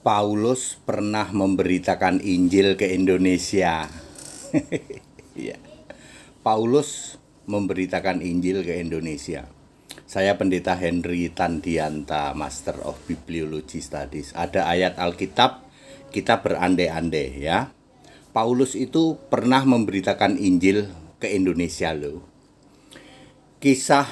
Paulus pernah memberitakan Injil ke Indonesia. Ya. Paulus memberitakan Injil ke Indonesia. Saya Pendeta Henry Tandianta, Master of Bibliology Studies. Ada ayat Alkitab, kita berandai-andai ya. Paulus itu pernah memberitakan Injil ke Indonesia loh. Kisah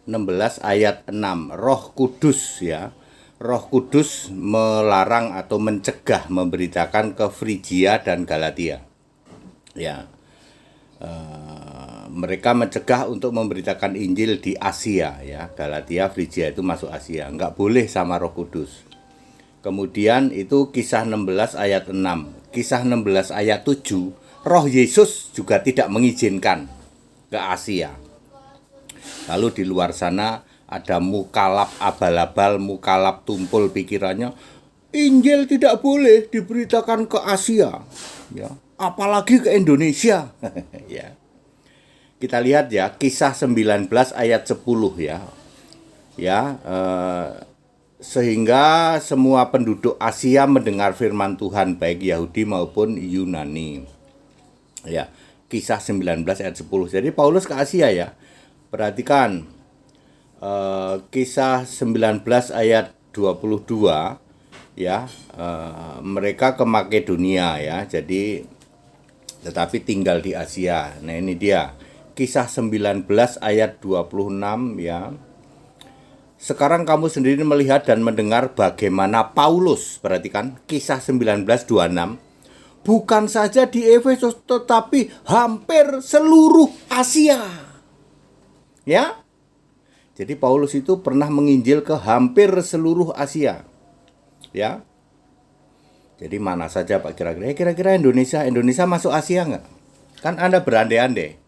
16 ayat 6, Roh Kudus ya. Roh Kudus melarang atau mencegah memberitakan ke Frigia dan Galatia. Ya, mereka mencegah untuk memberitakan Injil di Asia ya. Galatia, Frigia itu masuk Asia, nggak boleh sama Roh Kudus. Kemudian itu kisah 16 ayat 6, kisah 16 ayat 7, Roh Yesus juga tidak mengizinkan ke Asia. Lalu di luar sana ada mukalab abal-abal, mukalab tumpul pikirannya, Injil tidak boleh diberitakan ke Asia, ya, apalagi ke Indonesia. Ya. Kita lihat ya, kisah 19 ayat 10 ya. Ya, sehingga semua penduduk Asia mendengar firman Tuhan, baik Yahudi maupun Yunani. Ya, kisah 19 ayat 10. Jadi Paulus ke Asia ya. Perhatikan kisah 19 ayat 22 ya, mereka ke Makedonia ya, jadi tetapi tinggal di Asia. Nah ini dia kisah 19 ayat 26 ya. Sekarang kamu sendiri melihat dan mendengar bagaimana Paulus, perhatikan kisah 19:26, bukan saja di Efesus tetapi hampir seluruh Asia. Ya. Jadi Paulus itu pernah menginjil ke hampir seluruh Asia. Ya. Jadi mana saja Pak kira-kira? Kira-kira Indonesia masuk Asia nggak? Kan Anda berandai-andai.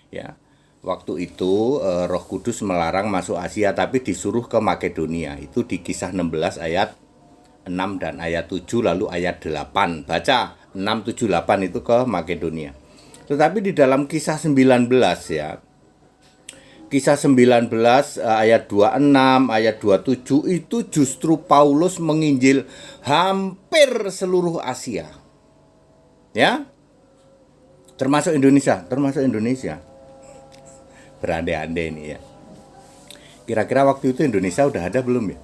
Ya. Waktu itu Roh Kudus melarang masuk Asia tapi disuruh ke Makedonia. Itu di kisah 16 ayat 6 dan ayat 7 lalu ayat 8. Baca 6, 7, 8 itu ke Makedonia. Tetapi di dalam kisah 19 ya, kisah 19 ayat 26, ayat 27 itu justru Paulus menginjil hampir seluruh Asia. Ya. Termasuk Indonesia. Berandai-andai ini ya. Kira-kira waktu itu Indonesia udah ada belum ya?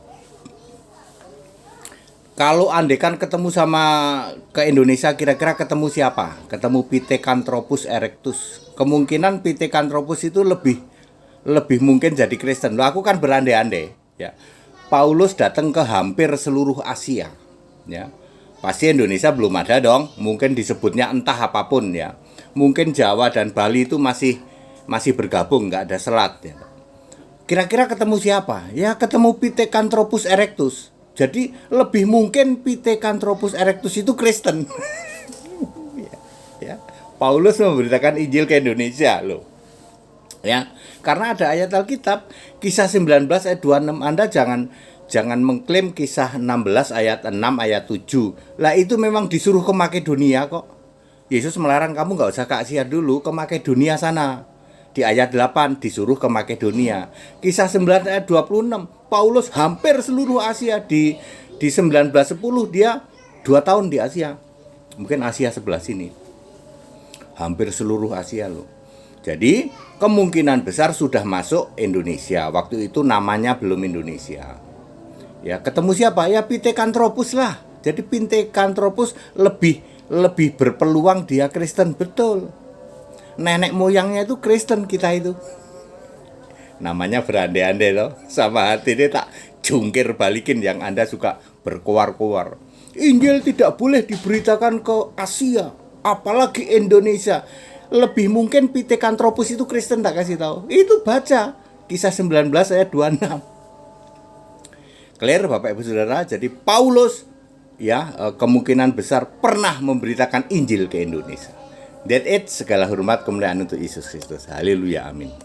Kalau andekan ketemu sama ke Indonesia, kira-kira ketemu siapa? Ketemu Pithecanthropus erectus. Kemungkinan Pithecanthropus itu lebih mungkin jadi Kristen. Loh, aku kan berandai-andai ya. Paulus datang ke hampir seluruh Asia ya. Pasti Indonesia belum ada dong. Mungkin disebutnya entah apapun ya. Mungkin Jawa dan Bali itu masih bergabung, nggak ada selat ya. Kira-kira ketemu siapa? Ya ketemu Pithecanthropus erectus. Jadi lebih mungkin Pithecanthropus erectus itu Kristen. Ya. Paulus memberitakan Injil ke Indonesia loh. Ya, karena ada ayat Alkitab kisah 19 ayat 26. Anda jangan mengklaim kisah 16 ayat 6 ayat 7. Lah itu memang disuruh ke Makedonia kok. Yesus melarang kamu nggak usah ke Asia dulu, ke Makedonia sana. Di ayat 8 disuruh ke Makedonia. Kisah 9 ayat 26, Paulus hampir seluruh Asia. Di 1910 dia 2 tahun di Asia. Mungkin Asia sebelah sini. Hampir seluruh Asia loh. Jadi kemungkinan besar sudah masuk Indonesia. Waktu itu namanya belum Indonesia. Ya, ketemu siapa? Ya Pithecanthropus lah. Jadi Pithecanthropus lebih berpeluang dia Kristen, betul. Nenek moyangnya itu Kristen kita itu. Namanya berandai-andai loh. Sama hati ini tak jungkir balikin yang Anda suka berkoar-koar. Injil tidak boleh diberitakan ke Asia, apalagi Indonesia. Lebih mungkin Pithecanthropus itu Kristen, tak kasih tahu. Itu baca kisah 19 ayat 26. Clear Bapak Ibu Saudara. Jadi Paulus ya kemungkinan besar pernah memberitakan Injil ke Indonesia. That's it. Segala hormat kemuliaan untuk Yesus Kristus. Haleluya, amin.